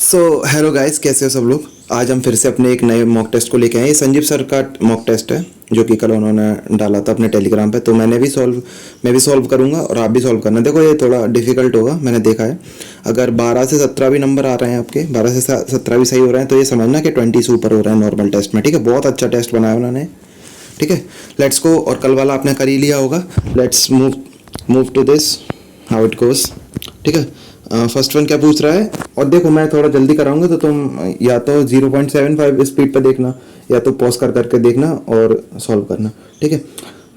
So hello guys, कैसे हो सब लोग। आज हम फिर से अपने एक नए मॉक टेस्ट को लेके आए। ये संजीव सर का मॉक टेस्ट है जो कि कल उन्होंने डाला था अपने टेलीग्राम पे। तो मैं भी सॉल्व करूंगा और आप भी सॉल्व करना। देखो ये थोड़ा डिफिकल्ट होगा, मैंने देखा है। अगर 12 से 17 भी नंबर आ रहे हैं आपके, 12 से 17 भी सही हो रहे हैं, तो ये समझना कि 20 से ऊपर हो रहा है नॉर्मल टेस्ट में। ठीक है, बहुत अच्छा टेस्ट बनाया उन्होंने। ठीक है, लेट्स गो। और कल वाला आपने कर ही लिया होगा। Let's move to this, how it goes. ठीक है, फर्स्ट वन क्या पूछ रहा है। और देखो मैं थोड़ा जल्दी कराऊंगा तो तुम या तो 0.75 स्पीड पे देखना या तो पॉज कर करके देखना और सॉल्व करना। ठीक है,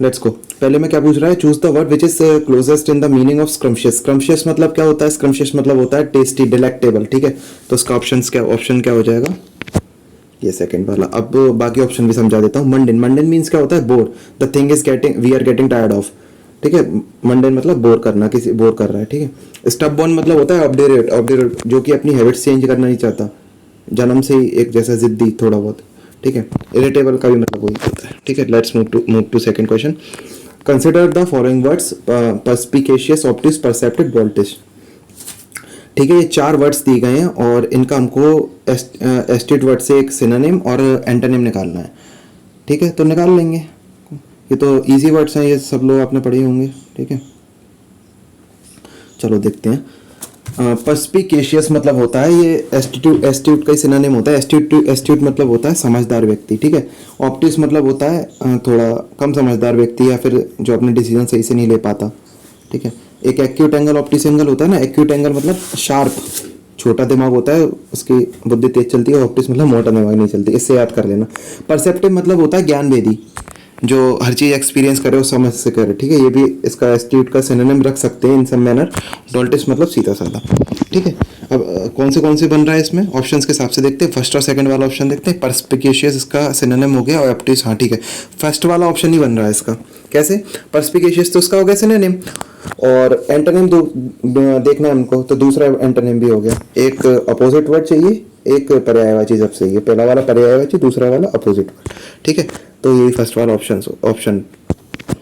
लेट्स गो। पहले में क्या पूछ रहा है, choose the word which is closest in the meaning of scrumptious. Scrumptious मतलब क्या होता है, स्क्रम्शियस मतलब होता है टेस्टी, डिलेक्टेबल। ठीक है, तो उसका ऑप्शन क्या हो जाएगा, ये सेकंड वाला। अब बाकी ऑप्शन भी समझा देता हूँ। मंडन, मंडन मीन्स क्या होता है, bore. The thing is getting, we are getting tired of. ठीक है, मंडन मतलब बोर करना, किसी बोर कर रहा है। ठीक है, स्टबबॉर्न मतलब होता है ऑब्डुरेट, जो कि अपनी हैबिट्स चेंज करना नहीं चाहता, जन्म से ही एक जैसा जिद्दी थोड़ा बहुत। ठीक है, इरिटेबल का भी मतलब वही होता है। ठीक है, let's move to second question. Consider the following words, perspicacious, optics, perceptive, voltage. ठीक है, ये 4 वर्ड्स दिए गए हैं और इनका हमको एस्टेट वर्ड से एक सिनोनिम और एंटोनिम निकालना है। ठीक है, तो निकाल लेंगे। ये तो इजी वर्ड्स हैं, ये सब लोग आपने पढ़े होंगे। ठीक है, चलो देखते हैं। पर्स्पिकेशियस मतलब होता है, ये एस्ट्यूट का ही सिनोनिम होता है। एस्ट्यूट मतलब होता है समझदार व्यक्ति। ठीक है, ऑप्टिस मतलब होता है थोड़ा कम समझदार व्यक्ति या फिर जो अपने डिसीजन सही से नहीं ले पाता। ठीक है, एक एक्यूट एंगल, ऑप्टिस एंगल होता है ना। एक्यूट एंगल मतलब शार्प, छोटा दिमाग होता है, उसकी बुद्धि तेज चलती है। ऑप्टिस मतलब मोटा दिमाग नहीं चलती, इससे याद कर लेना। परसेप्टिव मतलब होता है ज्ञानवेदी, जो हर चीज़ एक्सपीरियंस करे और समझ से करे। ठीक है, ये भी इसका एस्ट्यूट का सिनोनिम रख सकते हैं इन सब मैनर। डोल्टिस मतलब सीधा साधा। ठीक है, अब कौन से बन रहा है इसमें, ऑप्शंस के हिसाब से देखते हैं। फर्स्ट और सेकंड वाला ऑप्शन देखते हैं। पर्स्पिकेशियस इसका सिनोनिम हो गया और ऑप्टिस, हाँ ठीक है। फर्स्ट वाला ऑप्शन ही बन रहा है इसका। कैसे, पर्स्पिकेशियस तो इसका हो गया सिनोनिम, और एंटोनिम देखना है हमको, तो दूसरा एंटोनिम भी हो गया। एक अपोजिट वर्ड चाहिए, एक पर्यायवाची। जब से ये पहला वाला पर्यायवाची, दूसरा वाला अपोजिट वर्ड। ठीक है, तो यही फर्स्ट वाला ऑप्शन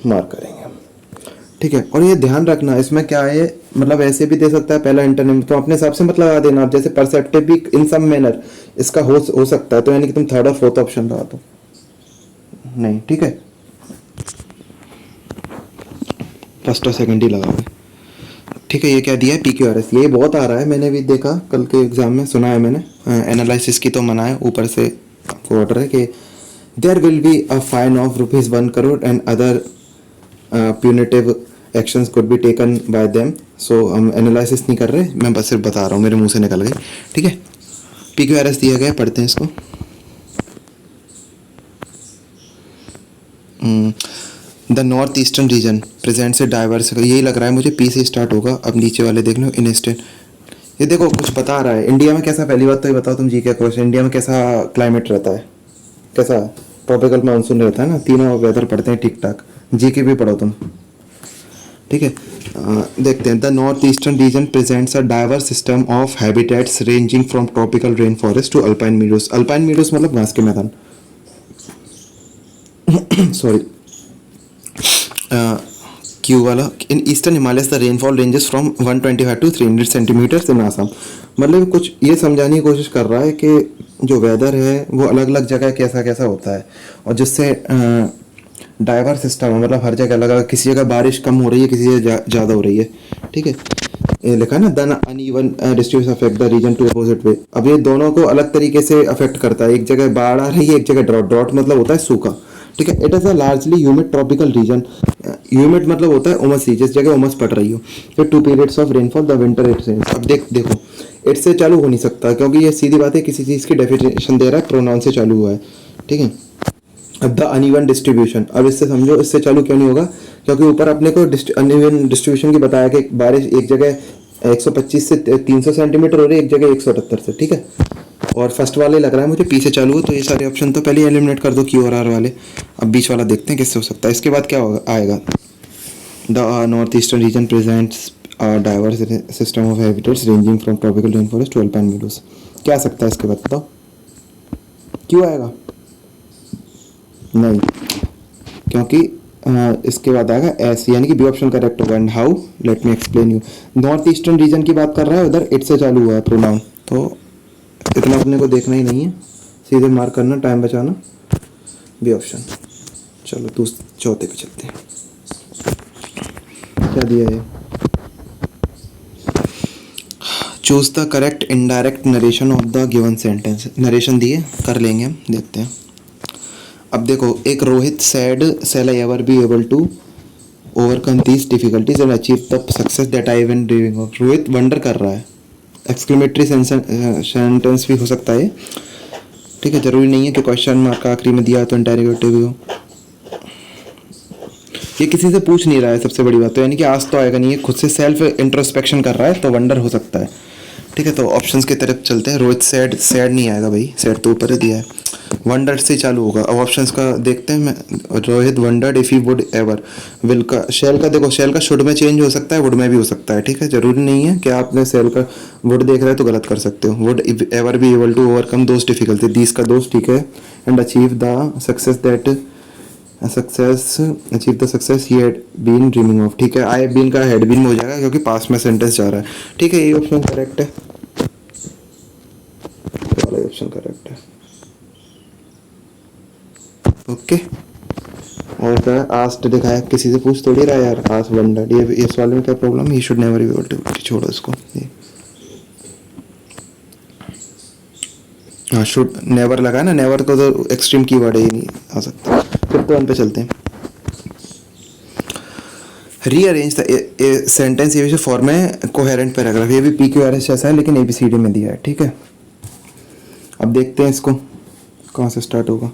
मार्क करेंगे हम। ठीक है, और ये ध्यान रखना इसमें क्या है, मतलब ऐसे भी दे सकता है पहला एंटोनिम, तो अपने हिसाब से मत लगा देना आप। जैसे परसेप्टिव भी इन सम मैनर इसका हो सकता है, तो यानी कि तुम थर्ड और फोर्थ ऑप्शन लगा दो नहीं। ठीक है, फर्स्ट और सेकंड ही लगाओगे। ठीक है, ये क्या दिया है, PQRS। ये बहुत आ रहा है, मैंने भी देखा कल के एग्जाम में, सुना है मैंने। एनालिसिस की तो मना है, ऊपर से आपको ऑर्डर है कि there will be a fine of ₹1 crore and other punitive actions could be taken by them. So हम एनालिसिस नहीं कर रहे, मैं बस सिर्फ बता रहा हूँ, मेरे मुंह से निकल गई। ठीक है, PQRS दिया गया, पढ़ते हैं इसको। The north eastern region presents a diverse, यही लग रहा है मुझे, पी से स्टार्ट होगा। अब नीचे वाले देख लो, इंस्टेंट। ये देखो कुछ बता रहा है इंडिया में कैसा, पहली बात तो ये बताओ तुम जी क्या क्वेश्चन, इंडिया में कैसा क्लाइमेट रहता है, कैसा ट्रॉपिकल मानसून रहता है ना, तीनों वेदर पढ़ते हैं ठीक ठाक। जी के भी पढ़ो तुम। ठीक है, देखते हैं। The north eastern region presents a diverse system of habitats ranging from tropical rain forest to alpine meadows. Alpine meadows मतलब घास के मैदान। सॉरी, क्यू वाला। In eastern Himalayas the rainfall ranges from 125 to 300 centimetres in Assam. मतलब कुछ ये समझाने की कोशिश कर रहा है कि जो वेदर है वो अलग अलग जगह कैसा कैसा होता है, और जिससे डाइवर्स सिस्टम है, मतलब हर जगह अलग अलग, किसी जगह बारिश कम हो रही है, किसी जगह ज़्यादा हो रही है। ठीक है, ये लिखा है ना, then uneven distribution affect the region to opposite way. अब ये दोनों को अलग तरीके से अफेक्ट करता है, एक जगह बाढ़ आ रही है, एक जगह ड्रॉट। ड्रॉट मतलब होता है सूखा। ठीक है, it is a largely humid tropical region. Humid मतलब होता है उमस ही, जिस जगह उमस पड़ रही हो। फिर 2 periods of rainfall, the winter it rains. अब देखो इट से चालू हो नहीं सकता, क्योंकि ये सीधी बात है, किसी चीज़ की डेफिनेशन दे रहा है, प्रोनाउन से चालू हुआ है। ठीक है, अब द अनइवन डिस्ट्रीब्यूशन, अब इससे समझो इससे चालू क्यों नहीं होगा, क्योंकि ऊपर अपने को अनइवन डिस्ट्रीब्यूशन की बताया कि बारिश एक जगह 125 से 300 सेंटीमीटर हो रही है, एक जगह 178 से। ठीक है, और फर्स्ट वाले लग रहा है मुझे पी से चालू हो, तो ये सारे ऑप्शन तो पहले एलिमिनेट कर दो, क्यू और आर वाले। अब बीच वाला देखते हैं किससे हो सकता है। इसके बाद क्या होगा, आएगा the north eastern region presents diverse system of habitats ranging from tropical rain forest to alpine meadows. क्या आ सकता है इसके बाद, बताओ। क्यों आएगा, नहीं, क्योंकि इसके बाद आएगा एस, यानी कि बी ऑप्शन करेक्ट होगा। And how, let me explain you. North eastern reason की बात कर रहा है, उधर इट से चालू हुआ है प्रोनाउन, तो इतना अपने को देखना ही नहीं है, सीधे मार्क करना, टाइम बचाना, बी ऑप्शन। चलो चौथे पे चलते हैं। क्या दिया है? Choose the correct indirect narration of the given sentence. Narration दिए, कर लेंगे हम, देखते हैं। अब देखो, एक Rohit said shall I ever be able to overcome these difficulties and achieve the success that I been dreaming of. Rohit wonder कर रहा है, एक्सक्लेमेटरी सेंटेंस भी हो सकता है, ठीक है, जरूरी नहीं है कि क्वेश्चन मार्क आखिरी में दिया तो इंटेरोगेटिव हो। ये किसी से पूछ नहीं रहा है, सबसे बड़ी बात तो, यानी कि आज तो आएगा नहीं है, खुद से सेल्फ इंट्रोस्पेक्शन कर रहा है, तो वंडर हो सकता है, ठीक है। तो ऑप्शंस की तरफ चलते हैं। रोहित सैड, सैड नहीं आएगा भाई, सैड तो ऊपर ही दिया है, वंडर से चालू होगा। अब ऑप्शंस का देखते हैं। मैं Rohit wondered if he would ever, will का, शेल का देखो, शेल का शुड में चेंज हो सकता है, वुड में भी हो सकता है, ठीक है, जरूरी नहीं है कि आपने शेल का वुड देख रहे हैं तो गलत कर सकते हो। Would ever be able to overcome those difficulty, these का दोज, ठीक है, and achieve the success that achieve the success he had been dreaming of, ठीक है। आई बीन का हैड बीन हो जाएगा क्योंकि पास में सेंटेंस जा रहा है, ठीक है, ये ऑप्शन करेक्ट है, वाला ऑप्शन करेक्ट है, ओके। और क्या आस्ट दिखाया, किसी से पूछ थोड़ी रहा यार, आस्ट वंडर्ड, ये इस वाले में क्या problem, he should never be able to, छोड़ो इसको। हाँ, शुड नेवर लगा ना, नेवर को तो एक्सट्रीम कीवर्ड है, ये नहीं आ सकता। फिफ्थ वन पे चलते हैं। रीअरेंज द सेंटेंस, ये फॉर्म है कोहेरेंट पैराग्राफ, ये भी पी क्यू आर एस जैसा है लेकिन एबीसीडी में दिया है, ठीक है। अब देखते हैं इसको कहाँ से स्टार्ट होगा।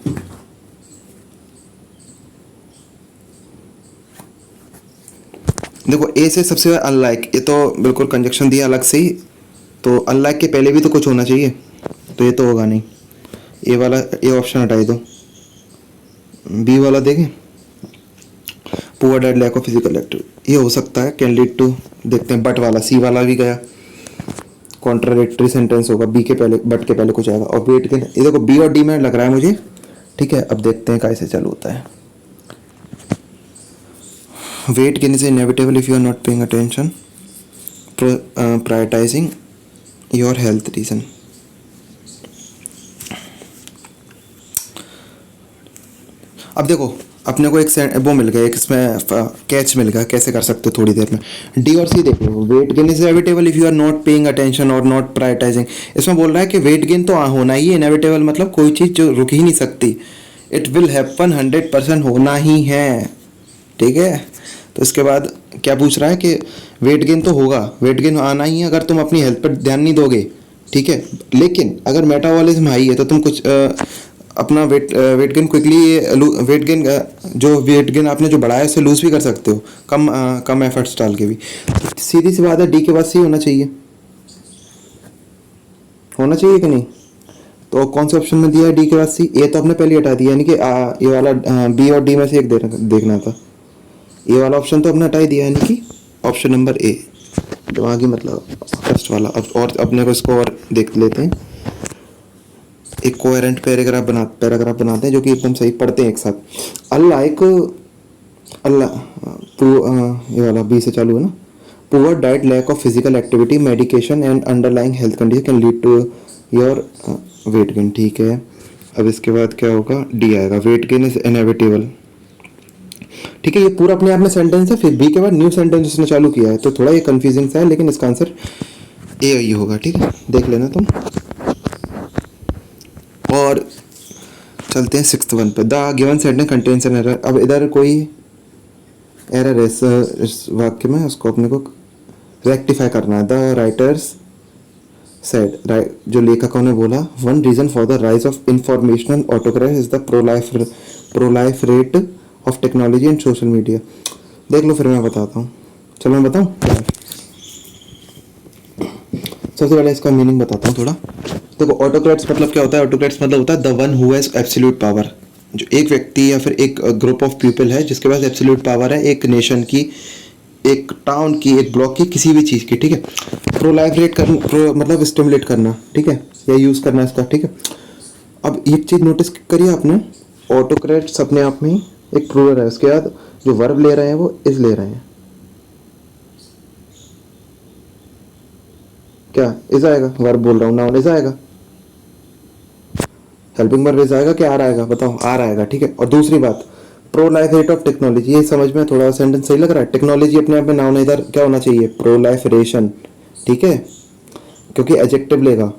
देखो, ए से सबसे अनलाइक, ये तो बिल्कुल कंजक्शन दिया अलग से ही, तो अनलाइक के पहले भी तो कुछ होना चाहिए, तो ये तो होगा नहीं, ए वाला, ये ऑप्शन हटाई दो। बी वाला देखें, poor diet lack of physical activity, ये हो सकता है, कैन लीड टू, देखते हैं। बट वाला, सी वाला भी गया, कॉन्ट्राडिक्टरी सेंटेंस होगा, बी के पहले, बट के पहले कुछ आएगा। और वेट के, ये देखो बी और डी में लग रहा है मुझे, ठीक है। अब देखते हैं कैसे चालू होता है। Weight gain is inevitable if you are not paying attention, prioritising your health region. अब देखो, अपने को एक वो मिल गया, एक इसमें कैच मिल गया, कैसे कर सकते हो थोड़ी देर में। डी और सी देख लो, weight gain is inevitable if you are not paying attention और नॉट प्रायोरिटाइजिंग। इसमें बोल रहा है कि वेट गेन तो होना ही है, इनएविटेबल मतलब कोई चीज़ जो रुक ही नहीं सकती, इट विल हैपन, 100% होना ही है, ठीक है। तो इसके बाद क्या पूछ रहा है कि वेट गेन तो होगा, वेट गेन आना ही है अगर तुम अपनी हेल्थ पर ध्यान नहीं दोगे, ठीक है। लेकिन अगर मेटाबॉलिज्म हाई है तो तुम कुछ अपना weight gain quickly, weight gain जो वेट गेन आपने जो बढ़ाया उसे लूज भी कर सकते हो, कम एफर्ट्स डाल के भी। सीधी सी बात है, डी के बाद सी होना चाहिए, होना चाहिए कि नहीं। तो कौन से ऑप्शन में दिया है डी के बाद सी, ए तो आपने पहले हटा दिया, यानी कि ये वाला बी और डी में से एक देखना था, ये वाला ऑप्शन तो अपने हटा ही दिया, यानी कि ऑप्शन नंबर ए, दिमागी मतलब फर्स्ट वाला। अब और अपने को इसको और देख लेते हैं, एक कोहेरेंट पैराग्राफ बनाते हैं जो कि एकदम सही, पढ़ते हैं एक साथ। अनलाइक ये वाला बी से चालू है ना, poor diet, lack of physical activity, medication and underlying health condition can lead to your weight gain, ठीक है। अब इसके बाद क्या होगा, डी आएगा, वेट गेन इज इनएविटेबल, ठीक है। ये पूरा अपने आप में सेंटेंस है, फिर बी के बाद न्यू सेंटेंस उसने चालू किया है, तो थोड़ा ये कंफ्यूजिंग सा है, लेकिन इसका आंसर ए ही होगा, ठीक है, देख लेना तुम। और चलते हैं सिक्स्थ वन पे। The given sentence contains an error. अब इधर कोई एरर है इस वाक्य में, उसको अपने को रेक्टिफाई करना है। द राइटर्स सेड, जो लेखकों ने बोला, one reason for the rise of informational autocracy is the proliferate of technology and social media. देख लो, फिर मैं बताता हूँ। चलो मैं बताऊँ, सबसे पहले इसका मीनिंग बताता हूँ थोड़ा। देखो, ऑटोक्रेट्स मतलब क्या होता है, ऑटोक्रेट्स मतलब होता है the one who has absolute power, जो एक व्यक्ति या फिर एक ग्रुप ऑफ पीपल है जिसके पास एब्सोल्यूट पावर है, एक नेशन की, एक टाउन की, एक ब्लॉक की, किसी भी चीज़ की, ठीक है। प्रोलाइफरेट करना मतलब स्टिमुलेट करना, ठीक है, या यूज़ करना इसका, ठीक है। अब एक चीज़ नोटिस करिए आपने, ऑटोक्रेट्स अपने आप में एक प्लूरल है, उसके बाद जो वर्ब ले रहे हैं वो इज ले रहे हैं, क्या इज आएगा, वर्ब बोल रहा हूँ, नाउन इज आएगा, हेल्पिंग वर्ब इज आएगा कि आर आएगा, बताओ आर आएगा, ठीक है। और दूसरी बात, प्रोलाइफरेट ऑफ टेक्नोलॉजी, ये समझ में थोड़ा सेंटेंस सही लग रहा है। टेक्नोलॉजी अपने आप में नाउन है, इधर क्या होना चाहिए, प्रोलाइफरेशन, ठीक है, क्योंकि एडजेक्टिव लेगा,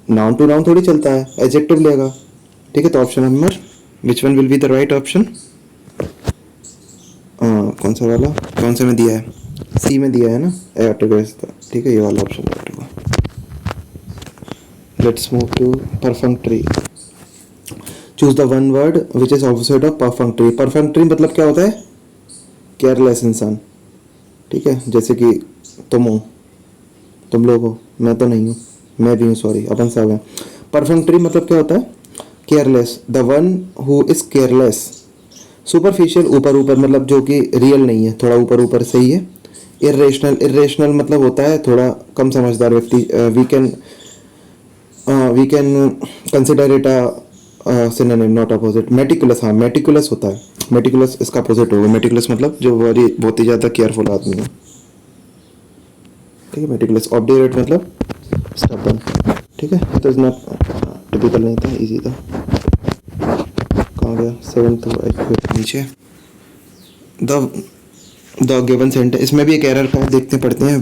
नाउन टू नाउन थोड़ी चलता है, एडजेक्टिव लेगा, ठीक है। तो option number which one will be the right option, कौन सा वाला, कौन सा में दिया है, सी में दिया है ना, ठीक है, ये वाला ऑप्शन है। Let's move to perfunctory. Choose the one word which is opposite of perfunctory. Perfunctory मतलब क्या होता है, केयरलेस इंसान, ठीक है, जैसे कि तुम हो, तुम लोग हो, मैं तो नहीं हूँ, मैं भी हूँ, सॉरी अपन सब है। परफंक्ट्री मतलब क्या होता है, careless, the one who is careless. Superficial, ऊपर ऊपर, मतलब जो कि रियल नहीं है, थोड़ा ऊपर ऊपर सही है। इरेशनल, इरेशनल मतलब होता है थोड़ा कम समझदार व्यक्ति। We can consider it a synonym not opposite. Meticulous, हाँ मेटिकुलस होता है, मेटिकुलस इसका अपोजिट होगा। मेटिकुलस मतलब जो बहुत ही ज़्यादा केयरफुल आदमी है, ठीक है। मेटिकुलस। ऑब्डुरेट मतलब स्टबर्न, ठीक है। तो इतना टिपिकल नहीं था, इजी था। कहाँ गया, 7th नीचे। द गिवन सेंटेंस, इसमें भी एक एरर का है, देखते पढ़ते हैं।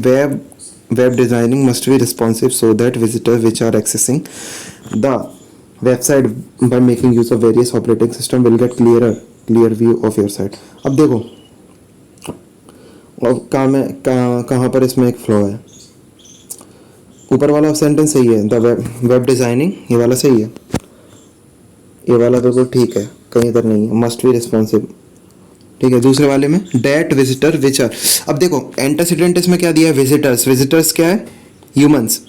Web designing must be responsive so that visitors which are accessing the website by making use of various operating system will get clear view of your site. अब देखो, अब कहाँ पर इसमें एक फ्लॉ है। ऊपर वाला सेंटेंस सही है, द वेब डिजाइनिंग, ये वाला सही है, ये वाला बिल्कुल ठीक है, कहीं इधर नहीं है, मस्ट बी रिस्पॉन्सिव, ठीक है। दूसरे वाले में डेट विजिटर विच आर, अब देखो एंटेसिडेंट इसमें क्या दिया है, विजिटर्स, विजिटर्स क्या है, ह्यूमंस,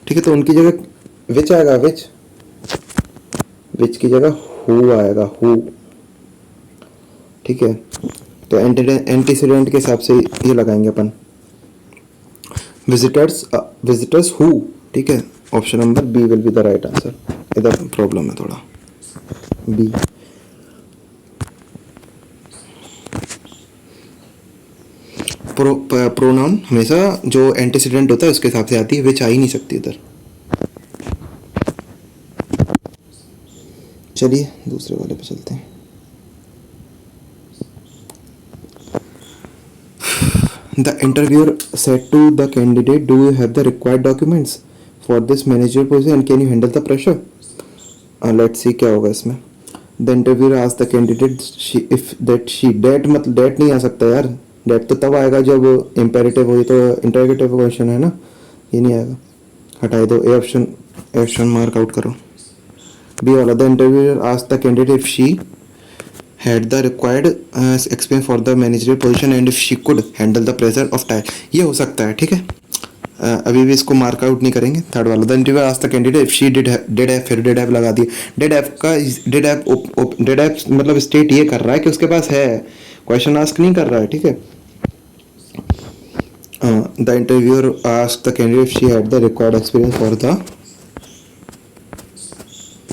ठीक है। तो उनकी जगह विच आएगा, विच की जगह हु आएगा, हु, ठीक है। तो एंटीसीडेंट के हिसाब से ये लगाएंगे अपन, विजिटर्स हु, ठीक है। Option number B will be the right answer. इधर प्रॉब्लम है थोड़ा, बी। प्रोनाउन हमेशा जो एंटीसीडेंट होता है उसके हिसाब से आती है, विच आ ही नहीं सकती इधर। चलिए दूसरे वाले पे चलते हैं। The interviewer said to the candidate, "Do you have the required documents for this manager position and can you handle the pressure?" Let's see क्या होगा इसमें। The interviewer asked the candidate that मतलब that नहीं आ सकता यार, that तो तब आएगा जब imperative हो, तो interrogative क्वेश्चन है ना, ये नहीं आएगा, हटाए दो। ए ऑप्शन मार्क आउट करो। बी वाला, the interviewer asked the candidate if she had the required experience for the managerial position and if she could handle the pressure of time, ये हो सकता है, ठीक है। अभी भी इसको मार्क आउट नहीं करेंगे। थर्ड वाला, the interview asked the candidate if she did have, फिर डिड हैव लगा दिया। डिड हैव मतलब स्टेट ये कर रहा है कि उसके पास है, क्वेश्चन आस्क नहीं कर रहा है, ठीक है। The interviewer asked the candidate if she had the required experience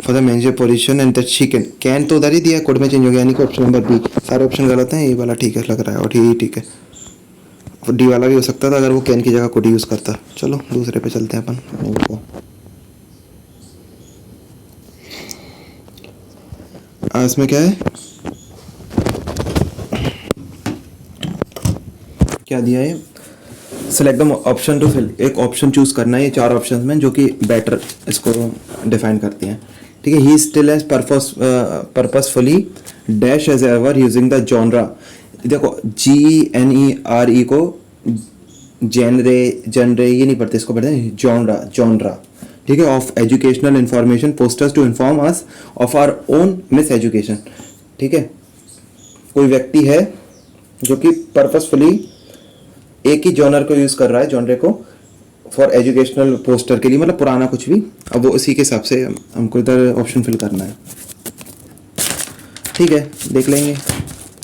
for the manager position and that she can तो उधर ही दिया, कोड में चेंज हो गया, यानी कि ऑप्शन नंबर बी। सारे ऑप्शन गलत हैं, ये वाला ठीक है लग रहा है, और ये ठीक है। डी वाला भी हो सकता था अगर वो कैन की जगह कोड यूज़ करता। चलो दूसरे पे चलते हैं अपन। इसमें क्या है, क्या दिया है, select the option to fill, एक ऑप्शन चूज करना है ये चार ऑप्शंस में जो कि बेटर इसको डिफाइन करती हैं, ठीक है। He still has purposefully dash as ever using the genre. देखो GNERE को जनरे ये नहीं पढ़ते, इसको पढ़ते हैं जॉनरा, ठीक है। Of educational information posters to inform us of our own miseducation, ठीक है। कोई व्यक्ति है जो कि पर्पसफुली एक ही जॉनर को यूज कर रहा है, जॉनरे को फॉर एजुकेशनल पोस्टर के लिए, मतलब पुराना कुछ भी, अब वो उसी के हिसाब से हमको इधर ऑप्शन फिल करना है, ठीक है। देख लेंगे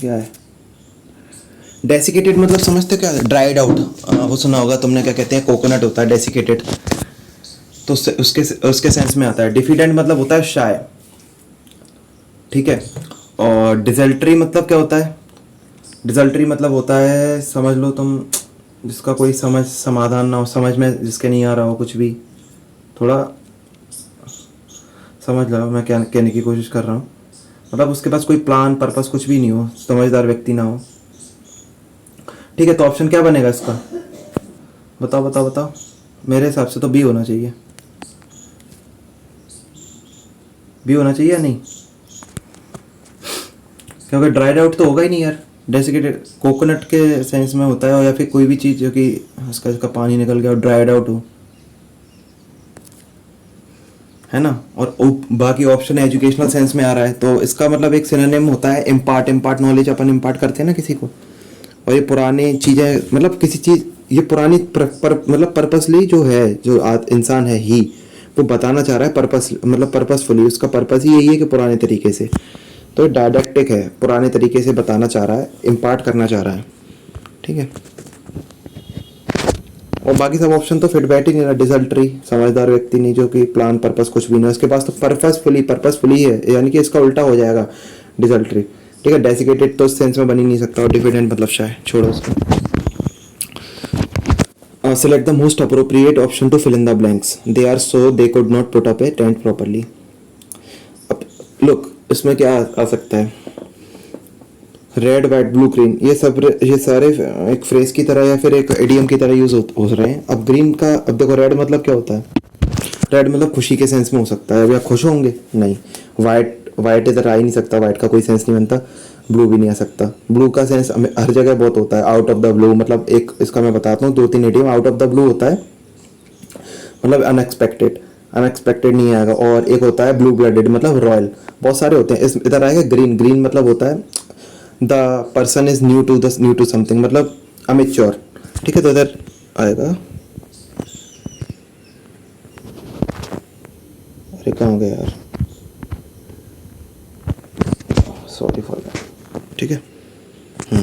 क्या है। डेसिकेटेड मतलब समझते क्या है, ड्राइड आउट, वो सुना होगा तुमने, क्या कहते हैं, कोकोनट होता है डेसिकेटेड, तो उसके सेंस में आता है। डिफिडेंट मतलब होता है शाय, ठीक है। और डिजल्ट्री मतलब क्या होता है, डिजल्ट्री मतलब होता है, समझ लो तुम, जिसका कोई समाधान ना हो, समझ में जिसके नहीं आ रहा हो कुछ भी, थोड़ा समझ लो मैं क्या कहने की कोशिश कर रहा हूँ। मतलब उसके पास कोई प्लान पर्पस कुछ भी नहीं हो, समझदार व्यक्ति ना हो। ठीक है, तो ऑप्शन क्या बनेगा इसका? बताओ बताओ बताओ। मेरे हिसाब से तो बी होना चाहिए। बी होना चाहिए या नहीं? क्योंकि ड्राइड आउट तो होगा ही नहीं यार। डेसिकेटेड कोकोनट के सेंस में होता है, या फिर कोई भी चीज़ जो कि उसका पानी निकल गया और ड्राइड आउट हो, है ना। और बाकी ऑप्शन एजुकेशनल सेंस में आ रहा है, तो इसका मतलब एक सिनोनिम होता है इम्पार्ट। इम्पार्ट नॉलेज अपन इम्पार्ट करते हैं ना किसी को, और ये पुरानी चीज़ें मतलब किसी चीज़, ये पुरानी मतलब पर्पसली जो है, जो इंसान है ही, वो बताना चाह रहा है पर्पस, मतलब पर्पसफुली उसका पर्पस ही यही है कि पुराने तरीके से, तो डायडेक्टिक है, पुराने तरीके से बताना चाह रहा है, इम्पार्ट करना चाह रहा है। ठीक है, और बाकी सब ऑप्शन तो फिट बैटिंग है। डिसल्ट्री, समझदार व्यक्ति नहीं, जो कि प्लान पर्पस कुछ भी नहीं उसके पास, तो पर्पसफुली है, यानी कि इसका उल्टा हो जाएगा डिसल्ट्री। ठीक है, डेसिकेटेड तो इस सेंस में बन ही नहीं सकता, और डिफिडेंट मतलब शायद छोड़ो उसको। Select the most appropriate option to fill in the blanks. They are so they could not put up a tent properly. अब look, इसमें क्या आ सकता है? रेड वाइट ब्लू ग्रीन, ये सारे एक फ्रेज की तरह या फिर एक इडियम की तरह यूज हो रहे हैं। अब ग्रीन का, अब देखो रेड मतलब क्या होता है? रेड मतलब खुशी के सेंस में हो सकता है, अब या खुश होंगे नहीं। वाइट इधर आ ही नहीं सकता, वाइट का कोई सेंस नहीं बनता। ब्लू भी नहीं आ सकता। ब्लू का सेंस हर जगह बहुत होता है, आउट ऑफ द ब्लू, मतलब एक इसका मैं बताता हूँ 2-3 idiom. Out of the blue होता है मतलब अनएक्सपेक्टेड, अनएक्सपेक्टेड नहीं आएगा। और एक होता है ब्लू ब्लडेड मतलब रॉयल, बहुत सारे होते हैं। इस इधर आएगा ग्रीन, ग्रीन मतलब होता है the person is new to something, मतलब अमेच्योर। ठीक है, तो इधर आएगा, अरे कहाँ हो गया यार, सॉरी फॉर दैट। ठीक है, आ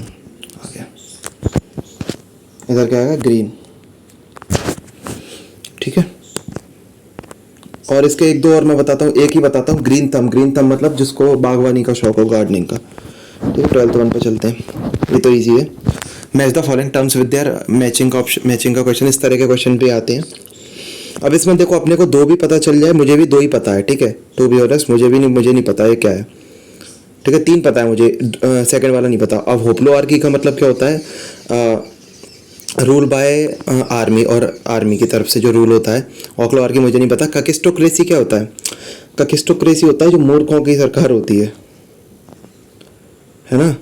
गया। इधर क्या आएगा? ग्रीन। ठीक है, और इसके एक दो और मैं बताता हूँ, एक ही बताता हूँ। ग्रीन थंब, ग्रीन थंब मतलब जिसको बागवानी का शौक हो, गार्डनिंग का। ठीक है, 12th 1 पे चलते हैं, ये तो इजी है। Match the following terms with their matching का ऑप्शन, मैचिंग का क्वेश्चन, इस तरह के क्वेश्चन भी आते हैं। अब इसमें देखो अपने को दो भी पता चल जाए, मुझे भी दो ही पता है। ठीक है, टू बी ऑनेस्ट मुझे नहीं पता है क्या है। ठीक है, 3 पता है मुझे, सेकंड वाला नहीं पता। अब होप्लोआर्की का मतलब क्या होता है? रूल बाय आर्मी, और आर्मी की तरफ से जो रूल होता है। होप्लोआर्की मुझे नहीं पता। काकिस्टोक्रेसी क्या होता है? काकिस्टोक्रेसी होता है जो मूर्खों की सरकार होती है ना,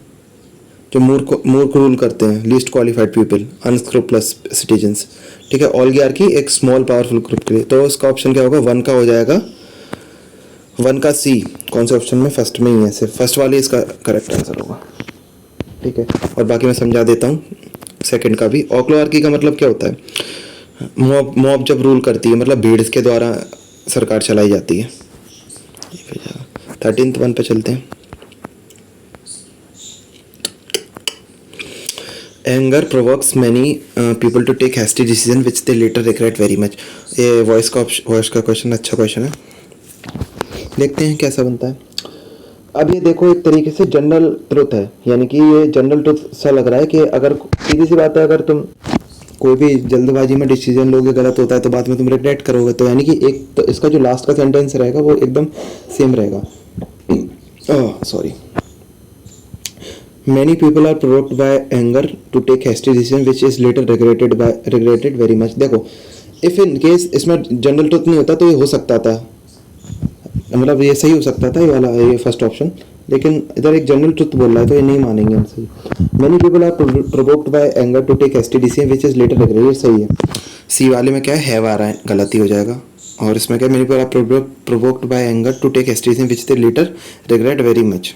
जो मूर्ख रूल करते हैं, लीस्ट क्वालिफाइड पीपल, अनस्क्रूपलस सिटीजन्स। ठीक है, ऑलिगार्की एक स्मॉल पावरफुल ग्रुप के लिए। तो इसका ऑप्शन क्या होगा? 1 का हो जाएगा, 1 का सी। कौन से ऑप्शन में? फर्स्ट में ही है, सिर्फ फर्स्ट वाले इसका करेक्ट आंसर होगा। ठीक है, और बाकी मैं समझा देता हूँ सेकंड का भी। ऑक्लोआर्की का मतलब क्या होता है? मॉब जब रूल करती है, मतलब भीड़ के द्वारा सरकार चलाई जाती है। 13th 1 पे चलते हैं। Anger provokes many people to take hasty decision which they later regret very much. ये वॉइस का क्वेश्चन अच्छा क्वेश्चन है, देखते हैं कैसा बनता है। अब ये देखो एक तरीके से जनरल ट्रुथ है, यानी कि ये जनरल ट्रुथ सा लग रहा है कि अगर सीधी सी बात है, अगर तुम कोई भी जल्दबाजी में डिसीजन लोगे, गलत होता है तो बाद में तुम रिग्रेट करोगे। तो यानी कि एक तो इसका जो लास्ट का सेंटेंस रहेगा वो एकदम सेम रहेगा। Sorry, many people are provoked by anger to take hasty decision which is later regretted very much। देखो if in case इसमें जनरल ट्रुथ नहीं होता तो ये हो सकता था, मतलब ये सही हो सकता था ये वाला, ये फर्स्ट ऑप्शन। लेकिन इधर एक जनरल ट्रुथ बोल रहा है तो ये नहीं मानेंगे हम सही। many people are provoked by anger to take hasty decision which is later regretted, ये सही है। सी वाले में क्या है? हैव आ रहा है, गलती हो जाएगा। और इसमें क्या? many people are provoked by anger to take hasty decision which they later regret very much।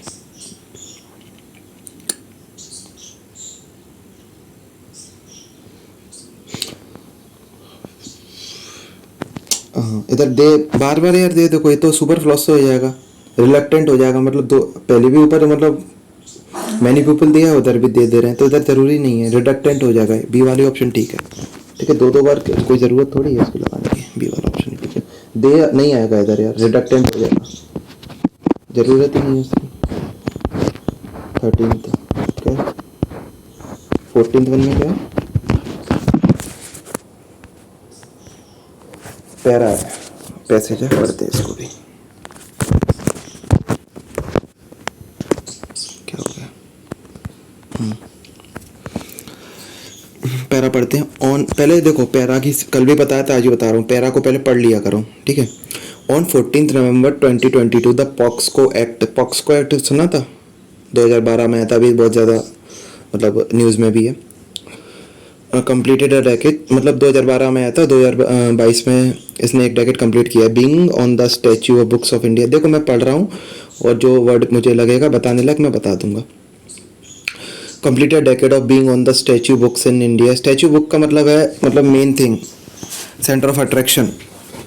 इधर दे बार बार यार दे देखो, ये तो सुपर फ्लॉस हो जाएगा, रिलक्टेंट हो जाएगा। मतलब दो पहले भी ऊपर मतलब मैनी पीपल दिया है, उधर भी दे रहे हैं, तो इधर जरूरी नहीं है, रिडक्टेंट हो जाएगा। बी वाली ऑप्शन ठीक है। ठीक है, दो बार कोई ज़रूरत थोड़ी है इसको लगाने की, बी वाला ऑप्शन ठीक है। दे नहीं आएगा इधर यार, रिडक्टेंट हो जाएगा, ज़रूरत ही नहीं है उसकी। 13th क्या? 14th 1 में क्या है? पैरा है, पैसेज है, पढ़ते हैं इसको भी। बढ़ते हैं। ऑन पहले देखो पैरा की कल भी बताया था, आज भी बता रहा हूँ, पैरा को पहले पढ़ लिया करो, ठीक है। ऑन 14 नवंबर 2022 द पॉक्सको एक्ट सुना था, 2012 में आया था, अभी बहुत ज़्यादा मतलब न्यूज़ में भी है। कंप्लीटेड अ डेकेड, मतलब 2012 में आया था, 2022 में इसने एक डेकेड कंप्लीट किया है। Being on the statue of books of India, देखो मैं पढ़ रहा हूँ और जो वर्ड मुझे लगेगा बताने लग मैं बता दूंगा। Completed decade of being on the statue books in India. Statue book का मतलब है, मतलब main thing, centre of attraction,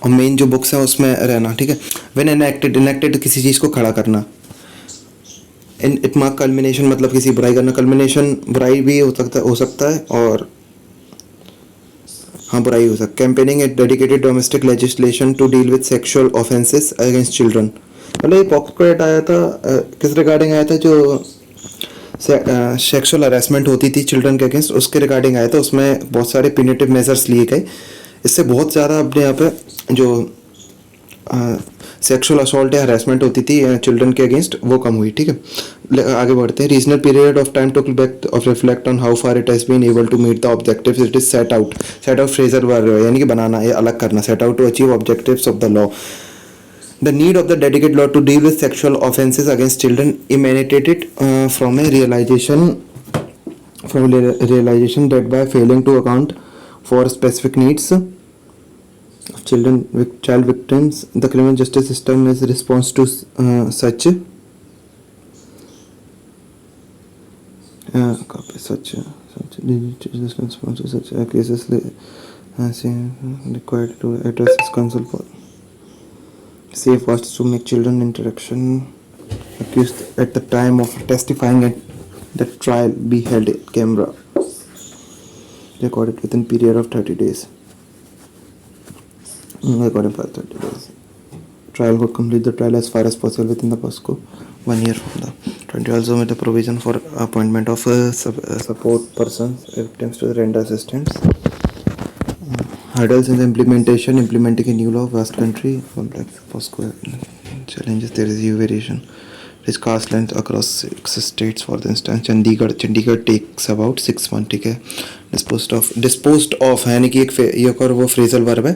और मेन जो बुक्स हैं उसमें रहना, ठीक है। व्हेन इनेक्टेड किसी चीज़ को खड़ा करना। इट मार्क कल्मिनेशन, मतलब किसी बुराई करना। कल्मिनेशन बुराई भी हो सकता है और हाँ बुराई हो सकता है। Campaigning at dedicated domestic legislation to deal with sexual offences against children. मतलब ये पॉक्सो एक्ट आया था किस रिगार्डिंग आया था, जो सेक्सुअल हरासमेंट होती थी चिल्ड्रन के अगेंस्ट, उसके रिगार्डिंग आया था। उसमें बहुत सारे पिनेटिव मेजर्स लिए गए। इससे बहुत ज़्यादा अपने यहाँ पे जो सेक्सुअल असॉल्ट या हरासमेंट होती थी चिल्ड्रन के अगेंस्ट वो कम हुई, ठीक है। आगे बढ़ते हैं। Regional period of time to reflect on how far it has been able to meet the objectives it is set out phrasal verb, यानी कि बनाना, ये अलग करना, set out to achieve objectives of the law. The need of the dedicated law to deal with sexual offences against children emanated from a realization that by failing to account for specific needs of child victims, the criminal justice system is response to such cases required to address this counsel for safe was to make children interaction accused at the time of testifying at the trial be held in camera recorded within period of 30 days. Recorded for 30 days. Trial would complete the trial as far as possible within the POSCO 1 year from the 20. Also made a provision for appointment of support persons victims to render assistance. Hurdles in the implementing a new law, vast country, complex POSCO challenges. There is huge variation. It is cast length across 6 states. For the instance, Chandigarh takes about 6 months, ठीक है। disposed of यानी कि एक और वो phrasal verb है।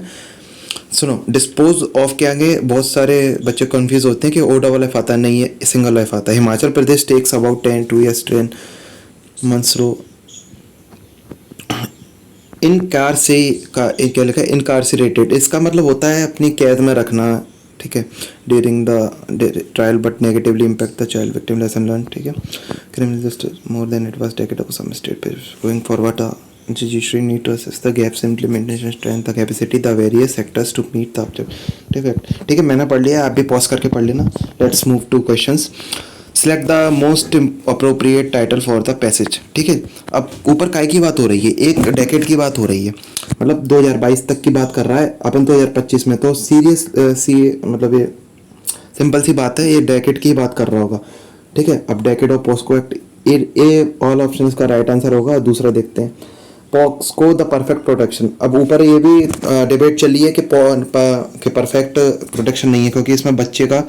सुनो, dispose of के आगे बहुत सारे बच्चे कंफ्यूज होते हैं कि ओ डबल एफ आता नहीं है, सिंगल एफ आता है। Himachal Pradesh takes about 10 2 years train मंसरो। इनकार से का क्या लिखा है, इनकारसिरेटेड, इसका मतलब होता है अपनी कैद में रखना, ठीक है। During the trial but negatively impact the child victim, lesson learn, ठीक है। Criminal justice more than it was decade of some state पे going forward judiciary need to assess the gaps in implementation strength the capacity the various sectors to meet the objective, ठीक है। मैंने पढ़ लिया, आप भी पॉज करके पढ़ लेना। Let's move two questions. Select the most appropriate title for the passage, ठीक है। अब ऊपर काय की बात हो रही है, एक डेकेड की बात हो रही है, मतलब 2022 तक की बात कर रहा है, अपन 2025 में, तो सीरियस मतलब ये सिंपल सी बात है, ये डेकेड की बात कर रहा होगा, ठीक है। अब decade of POCSO act, A all options का राइट आंसर होगा। दूसरा देखते हैं, पॉक्सको द परफेक्ट प्रोटेक्शन। अब ऊपर ये भी डिबेट चली है कि परफेक्ट प्रोटेक्शन नहीं है, क्योंकि इसमें बच्चे का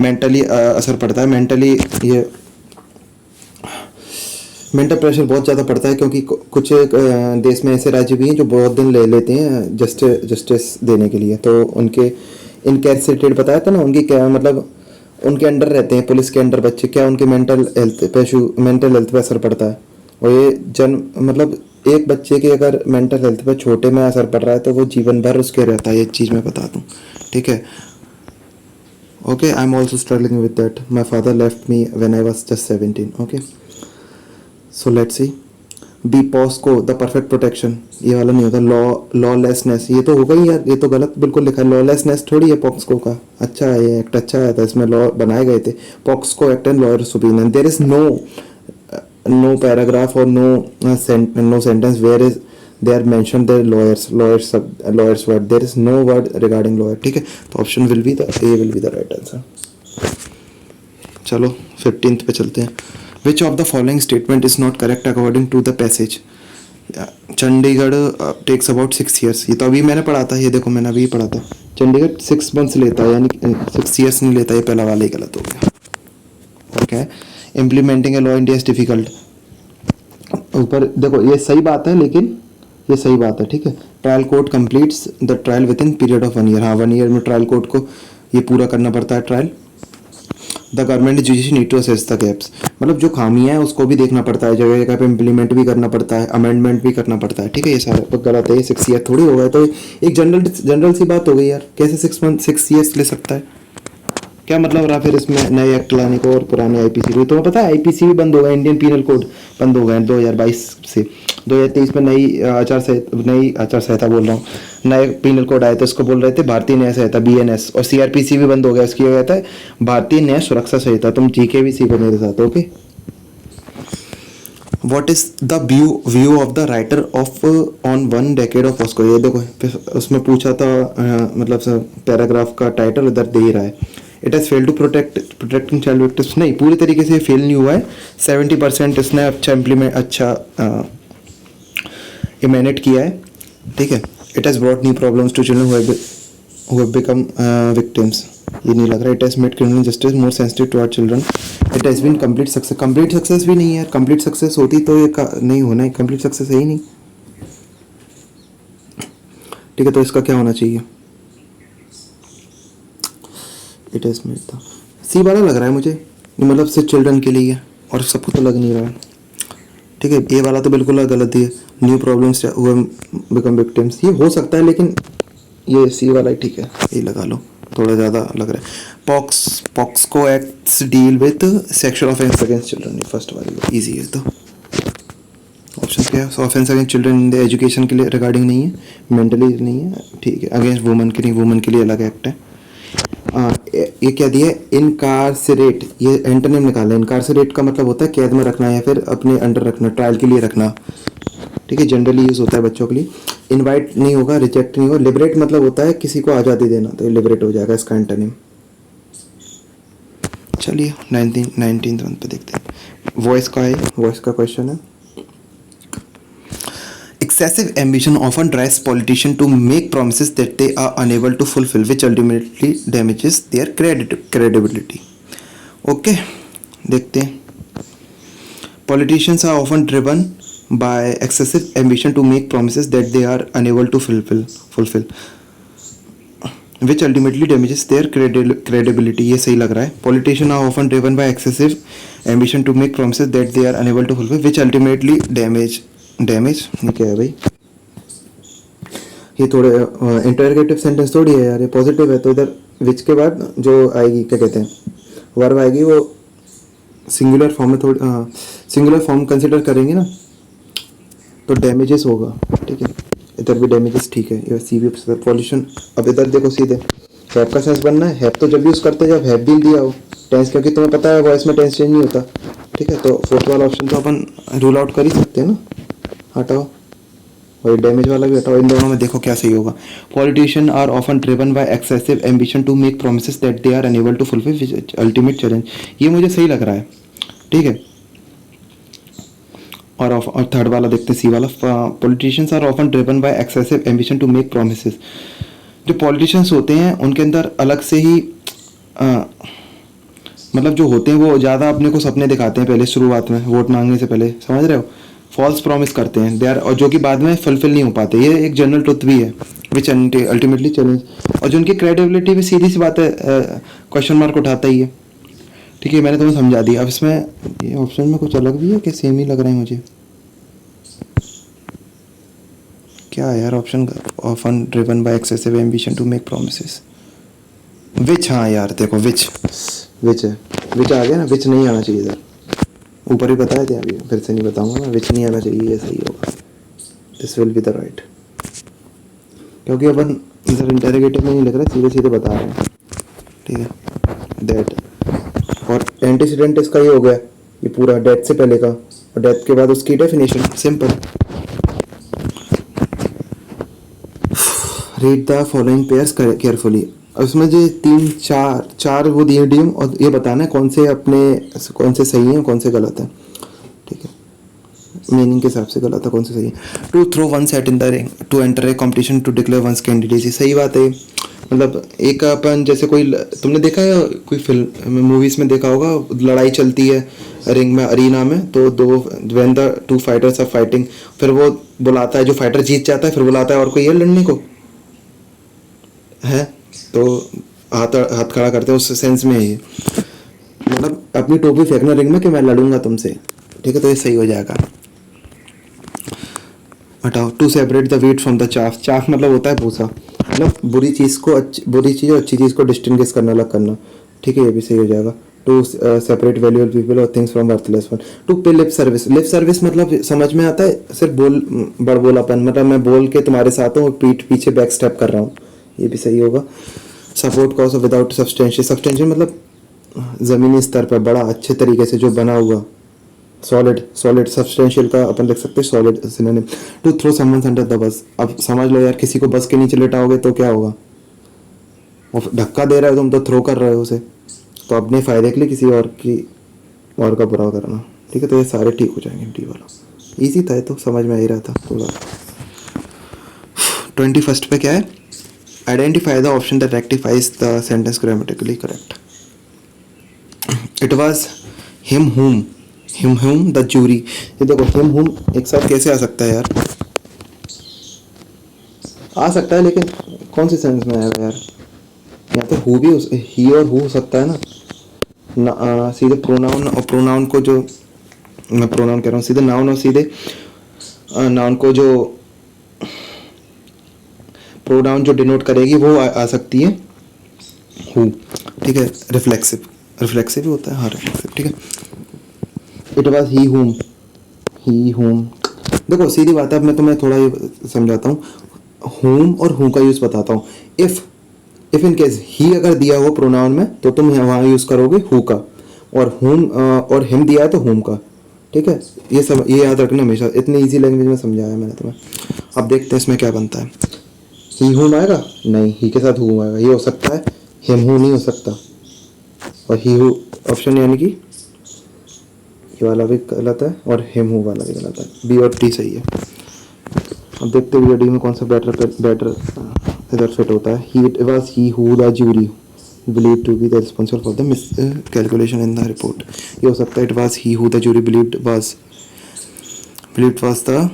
मेंटली असर पड़ता है, ये मेंटल प्रेशर बहुत ज़्यादा पड़ता है, क्योंकि कुछ देश में ऐसे राज्य भी हैं जो बहुत दिन ले लेते हैं जस्टिस देने के लिए। तो उनके इनकैरसिटेड बताया था ना, उनकी क्या मतलब उनके अंडर रहते हैं, पुलिस के अंडर बच्चे, क्या उनके मेंटल हेल्थ पे असर पड़ता है। और ये मतलब एक बच्चे के अगर मेंटल हेल्थ पे छोटे में असर पड़ रहा है तो वो जीवन भर उसके रहता है, ये चीज़ मैं बता दूँ, ठीक है। Okay, I am also struggling with that. My father left me when I was just 17। Okay, so let's see. B POCSO the perfect protection, ये वाला नहीं होता। लॉलेसनेस, ये तो होगा ही यार, ये तो गलत बिल्कुल लिखा है। लॉलेसनेस थोड़ी है पॉक्सको का। अच्छा है, ये एक्ट अच्छा आया था, इसमें लॉ बनाए गए थे। POCSO act and lawyers opinion, there is no paragraph or no sentence where is they are mentioned the lawyers word, there is no word regarding lawyer, ठीक है। तो option will be the right answer। चलो 15th पे चलते हैं। which of the following statement is not correct according to the passage? Chandigarh takes about 6 years, ये तो अभी मैंने पढ़ा था, ये देखो मैंने अभी पढ़ा था। चंडीगढ़ 6 months लेता है, यानी 6 years नहीं लेता, ये पहला वाला ही गलत हो गया। Okay, implementing a law India is difficult, ऊपर देखो ये सही बात है, लेकिन ये सही बात है, ठीक है। Trial court completes the trial with in period of 1 year. हाँ, 1 ईयर में ट्रायल कोर्ट को ये पूरा करना पड़ता है trial. The government judiciary need to assess the gaps, मतलब जो खामियां हैं उसको भी देखना पड़ता है, जगह जगह पे इम्प्लीमेंट भी करना पड़ता है, अमेंडमेंट भी करना पड़ता है, ठीक है। ये सारा तो गलत है, ये 6 ईयर थोड़ी हो गया, तो एक जनरल सी बात हो गई यार, कैसे 6 ईयर्स ले सकता है, क्या मतलब रहा फिर इसमें नए एक्ट लाने को और पुराने आईपीसी को। तुम्हें पता है आईपीसी भी बंद हो गया, इंडियन पीनल कोड बंद हो गए 2022 से। 2023 में नई आचार संहिता बोल रहा हूँ, नए पीनल कोड आए थे, उसको बोल रहे थे भारतीय न्याय संहिता बीएनएस, और सीआरपीसी भी बंद हो गया, उसकी क्या कहता है, भारतीय न्याय सुरक्षा संहिता। तुम जीके भी सीखो मेरे साथ, okay. What is the view of the writer of on 1 decade of Oscar. ये देखो उसमें पूछा था, मतलब पैराग्राफ का टाइटल उधर दे ही रहा है, it has fail to protecting child victims. नहीं, पूरी तरीके से फेल नहीं हुआ है, 70% इसने अच्छा इमेनेट किया है, ठीक है। It has brought new problems to children who have become victims. ये नहीं लग रहा, it has made criminal justice more sensitive to our children. It has been complete success भी नहीं है यार, कंप्लीट सक्सेस होती तो ये नहीं होना है, कंप्लीट सक्सेस है ही नहीं, ठीक है। तो इसका क्या होना चाहिए, इट हैज़ मेड था, सी वाला लग रहा है मुझे, मतलब सिर्फ चिल्ड्रन के लिए है और सबको तो लग नहीं रहा है, ठीक है। ए वाला तो बिल्कुल गलत ही है, न्यू प्रॉब्लम्स बिकम विक्टिम्स, ये हो सकता है, लेकिन ये सी वाला ही ठीक है, ये लगा लो, थोड़ा ज़्यादा लग रहा है। पॉक्सको acts deal with sexual offence against children, first वाली इजी है। तो ऑप्शन क्या है, offence against children in the education के लिए रिगार्डिंग नहीं है, मेंटली नहीं है, ठीक है। अगेंस्ट वुमन के नहीं, वुमन के लिए अलग एक्ट है। ये क्या दिया है, इनकारसरेट, ये एंटोनिम निकाला है। इनकारसरेट का मतलब होता है कैद में रखना या फिर अपने अंडर रखना, ट्रायल के लिए रखना, ठीक है। जनरली यूज होता है बच्चों के लिए। इनवाइट नहीं होगा, रिजेक्ट नहीं होगा। लिबरेट मतलब होता है किसी को आज़ादी देना, तो ये लिबरेट हो जाएगा इसका एंटोनिम। चलिए 19th वन पे देखते हैं। वॉइस का है, वॉइस का क्वेश्चन है, excessive ambition often drives politicians to make promises that they are unable to fulfill, which ultimately damages their credibility. Okay, देखते हैं। Politicians are often driven by excessive ambition to make promises that they are unable to fulfill, which ultimately damages their credibility. ये सही लग रहा है। Politicians are often driven by excessive ambition to make promises that they are unable to fulfill, which ultimately damage ये क्या है भाई, ये थोड़े इंटरोगेटिव सेंटेंस थोड़ी है यार, ये पॉजिटिव है, तो इधर विच के बाद जो आएगी क्या कहते हैं, वर्ब आएगी, वो सिंगुलर फॉर्म में, थोड़ी सिंगुलर फॉर्म कंसिडर करेंगे ना, तो डैमेजेस होगा, ठीक है। इधर भी डैमेजेस, ठीक है। ये सी भी पॉल्यूशन। अब इधर देखो सीधे हैव का सेंस बनना है, हैव तो जब यूज़ करते हैं जब हैव भी दिया हो टेंस, क्योंकि तुम्हें पता है वॉइस में टेंस चेंज नहीं होता, ठीक है। तो फोर्थ वाला ऑप्शन तो अपन रूल आउट कर ही सकते हैं ना, हटाओ, और डैमेज वाला भी हटाओ। इन दोनों में देखो क्या सही होगा। Politician are often driven by excessive ambition to make promises that they are unable to fulfil ultimate challenge, ये मुझे सही लग रहा है, ठीक है। और थर्ड वाला देखते हैं, सी वाला, politicians are often driven by excessive ambition to make promises. जो पॉलिटिशियंस होते हैं उनके अंदर अलग से ही मतलब जो होते हैं वो ज़्यादा अपने को सपने दिखाते हैं पहले शुरुआत में, वोट मांगने से पहले, समझ रहे हो, फॉल्स प्रॉमिस करते हैं दे आर, और जो कि बाद में फुलफिल नहीं हो पाते। ये एक जनरल ट्रुथ भी है विच अल्टीमेटली चैलेंज, और जो उनकी क्रेडिबिलिटी भी सीधी सी बात है, क्वेश्चन मार्क उठाता ही है, ठीक है। मैंने तुम्हें समझा दिया। अब इसमें ये ऑप्शन में कुछ अलग भी है कि सेम ही लग रहा है मुझे, क्या है यार option, often driven by excessive ambition to make promises, which, हाँ यार देखो विच है, विच आ गया ना, विच नहीं आना चाहिए इधर, ऊपर ही बताया था, अभी फिर से नहीं बताऊंगा मैं, विच नहीं आना चाहिए, ये सही होगा, this will be the right, क्योंकि अपन इधर इंटरोगेटिव में नहीं लग रहा, सीधे सीधे बता रहे हैं, ठीक है। दैट और एंटीसीडेंट इसका ये हो गया, ये पूरा डेथ से पहले का, और डेथ के बाद उसकी definition simple. Read the following pairs carefully. उसमें जो 3-4 वो दिए डीएम, और ये बताना है कौन से सही हैं कौन से गलत हैं, ठीक है। मीनिंग के हिसाब से गलत है, कौन से सही है। To throw one set in the ring to enter a competition to declare one's candidacy, सही बात है। मतलब एक अपन जैसे कोई तुमने देखा है कोई फिल्म मूवीज में देखा होगा, लड़ाई चलती है रिंग में, अरीना में, तो दो when the two fighters are fighting, फिर वो बुलाता है, जो फाइटर जीत जाता है फिर बुलाता है और कोई है लड़ने को, है तो हाथ हाथ खड़ा करते हैं, उस सेंस में है ये। मतलब अपनी टोपी फेंकना रिंग में कि मैं लड़ूंगा तुमसे, ठीक है, तो ये सही हो जाएगा। हटाओ, to separate the wheat from the chaff. Chaff मतलब होता है भूसा, मतलब बुरी चीज़ को बुरी चीज़ और अच्छी चीज़ को डिस्टिंग्विश करना, अलग करना, ठीक है, ये भी सही हो जाएगा। टू सेपरेट वैल्यूएबल पीपल और things from worthless one. To pay lip service. Lip service मतलब समझ में आता है सिर्फ बोल बड़बोलापन, मतलब मैं बोल के तुम्हारे साथ हूँ, पीठ पीछे बैक स्टेप कर रहा हूँ, ये भी सही होगा। Support cause without substantial. Substantial मतलब ज़मीनी स्तर पर बड़ा अच्छे तरीके से जो बना हुआ, सॉलिड। सॉलिड सब्सटेंशियल का अपन लिख सकते हैं solid synonym. To throw someone under the bus. अब समझ लो यार, किसी को बस के नीचे लेटाओगे तो क्या होगा, और धक्का दे रहे हो तुम तो थ्रो कर रहे हो उसे, तो अपने फायदे के लिए किसी और का बुरा करना, ठीक है, तो ये सारे ठीक हो जाएंगे। डी वाला इजी था, ये तो समझ में आ ही रहा था पूरा। 21 पे क्या है, identify the option that rectifies the sentence grammatically correct. It was him whom the jury. ये देखो हिम हुम एक साथ कैसे आ सकता है यार, आ सकता है लेकिन कौन सी सेंस में आएगा यार, या तो हु भी ही और हु हो सकता है ना, सीधे प्रोनाउन, और प्रोनाउन को जो मैं प्रोनाउन कह रहा हूँ, सीधे नाउन और सीधे नाउन को जो प्रोनाउन जो डिनोट करेगी वो आ सकती है हु, ठीक है। रिफ्लेक्सिव भी होता है, हाँ रिफ्लेक्सिव, ठीक है। It was he home. देखो सीधी बात है, अब मैं तुम्हें थोड़ा ये समझाता हूँ, होम और हु का यूज़ बताता हूँ। इफ़ इन केस ही अगर दिया हो प्रोनाउन में तो तुम वहाँ यूज़ करोगे हु का, और होम और हिम दिया है तो होम का, ठीक है। ये याद रखना हमेशा, इतनी इजी लैंग्वेज में समझाया मैंने तुम्हें। अब देखते हैं इसमें क्या बनता है। ही होम आएगा, नहीं, ही के साथ हु आएगा, ये हो सकता है, हिम हु नहीं हो सकता, और ही हु ऑप्शन यानी कि ये वाला भी गलत है और हिम हु वाला भी गलत है, बी और टी सही है। अब देखते हैं डी में कौन सा बेटर इधर फिट होता है। He it was he who the jury believe to be the responsible for the miscalculation in the report. ये हो सकता है, it was he who the jury believed was the.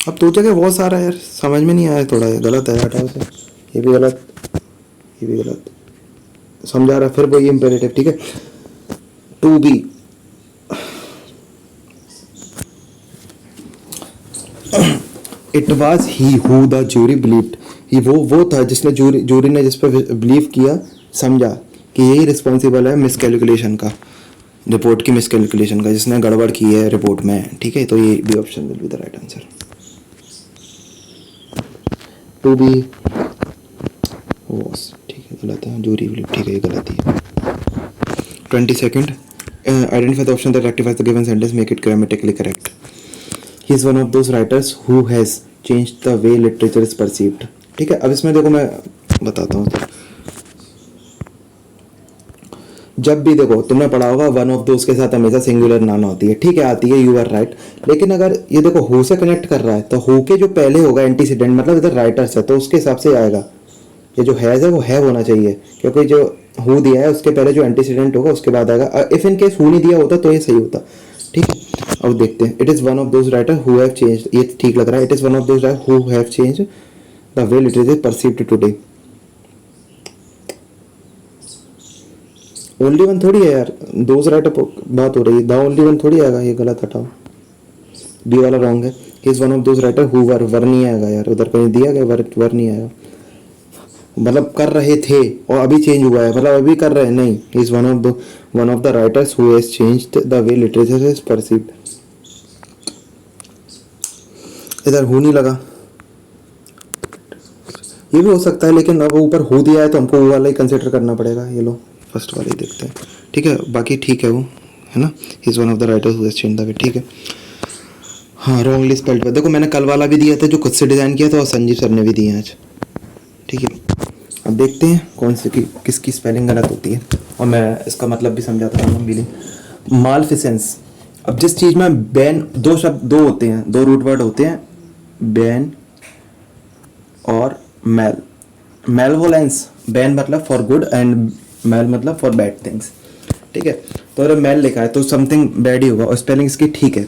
अब तो जगह बहुत सारा यार समझ में नहीं आया, थोड़ा ये गलत है, हटाओ से, ये भी गलत, ये भी गलत समझा रहा, फिर वही इंपेरेटिव, ठीक है। To be, it was he who the jury believed. He वो था जिसने जूरी ने जिस पर बिलीव किया, समझा कि यही रिस्पॉन्सिबल है मिसकैलकुलेशन का, रिपोर्ट की मिसकैलकुलेशन का, जिसने गड़बड़ की है रिपोर्ट में, ठीक है। तो ये B option will be the right answer. To be was, ठीक है, गलत है, जूरी बिलीव, ठीक है, ये गलत ही है। 22nd, identify the option that rectifies the given sentence, make it grammatically correct. He is one of those writers who has changed the way literature is perceived. ठीक है, अब इसमें देखो मैं बताता हूँ। जब भी देखो तुमने पढ़ा होगा वन ऑफ दोस के साथ हमेशा सिंगुलर नाउन होती है, ठीक है, आती है, यू आर राइट। लेकिन अगर ये देखो हु से कनेक्ट कर रहा है तो हु के जो पहले होगा एंटीसीडेंट, मतलब इधर राइटर्स है, तो उसके हिसाब से आएगा। ये जो हैज़ है वो है होना चाहिए, क्योंकि जो हु दिया है उसके पहले जो एंटीसीडेंट होगा उसके बाद आएगा। इफ इन केस हु नहीं दिया होता तो ये सही होता, ठीक है। अब देखते हैं, it is one of those writer who have changed, ये ठीक लग रहा है। It is one of those writer who have changed the way literature is perceived today. Only one थोड़ी है यार, दोज राइटर बात हो रही है, द ओनली वन थोड़ी आएगा, ये गलत, हटाओ, बी वाला रॉन्ग है। He is one of those writer who were नहीं आएगा यार, उधर कहीं दिया गया वर नहीं आएगा, मतलब कर रहे थे और अभी चेंज हुआ है, मतलब अभी कर रहे हैं, नहीं। He is one of the writers who has changed the way literature is perceived. इधर हु नहीं लगा, ये भी हो सकता है, लेकिन अब ऊपर हु दिया है तो हमको वो वाला ही कंसिडर करना पड़ेगा। ये लो फर्स्ट वाला ही देखते हैं, ठीक है, बाकी ठीक है वो, है ना। He is one of the writers who has changed the way, ठीक है। हाँ, रॉन्गली स्पेल्ड पर देखो मैंने कल वाला भी दिया था जो खुद से डिज़ाइन किया था, और संजीव सर ने भी दिया आज, ठीक है। अब देखते हैं कौन से किसकी स्पेलिंग गलत होती है, और मैं इसका मतलब भी समझाता हूँ। मीनिंग मालफिसेंस, अब जिस चीज़ में बैन, दो शब्द दो होते हैं, दो रूट वर्ड होते हैं, बैन और मैल, मेलवोलेंस, बैन मतलब फॉर गुड एंड मैल मतलब फॉर बैड थिंग्स, ठीक है। तो अगर मैल लिखा है तो समथिंग बैड ही होगा, और स्पेलिंग इसकी ठीक है।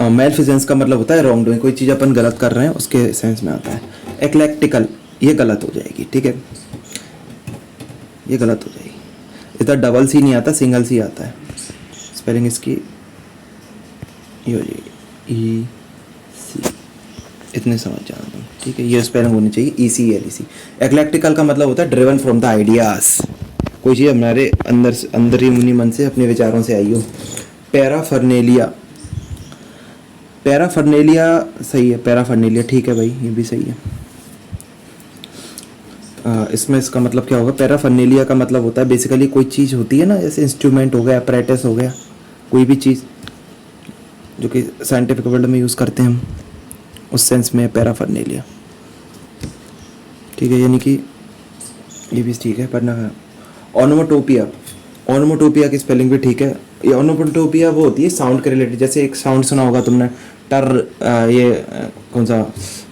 मेलफिजेंस का मतलब होता है रॉन्ग डूइंग, कोई चीज़ अपन गलत कर रहे हैं उसके सेंस में आता है। एक्लेक्टिकल, ये गलत हो जाएगी, ठीक है, ये गलत हो जाएगी। इधर डबल सी नहीं आता, सिंगल सी आता है। स्पेलिंग इसकी ये हो जाएगी ई सी, इतने समझ जाना तुम, ठीक है। ये स्पेलिंग होनी चाहिए ई सी एल ई सी। एक्लेक्टिकल का मतलब होता है ड्रिवन फ्रॉम द आइडियाज, कोई चीज़ हमारे अंदर से, अंदर ही मुनि मन से, अपने विचारों से आई हो। पैराफर्नेलिया, पैराफर्नेलिया सही है, पैराफर्नेलिया ठीक है भाई, ये भी सही है। इसमें इसका मतलब क्या होगा, पैराफर्नेलिया का मतलब होता है बेसिकली कोई चीज़ होती है ना, जैसे इंस्ट्रूमेंट हो गया, अपरेटस हो गया, कोई भी चीज़ जो कि साइंटिफिक वर्ल्ड में यूज़ करते हैं हम, उस सेंस में पैराफर्नेलिया, ठीक है। यानी कि ये भी ठीक है, पर ना ऑनोमोटोपिया, ऑनोमोटोपिया की स्पेलिंग भी ठीक है। ये ऑनोमोटोपिया वो होती है साउंड के रिलेटेड, जैसे एक साउंड सुना होगा तुमने, टर, कौन सा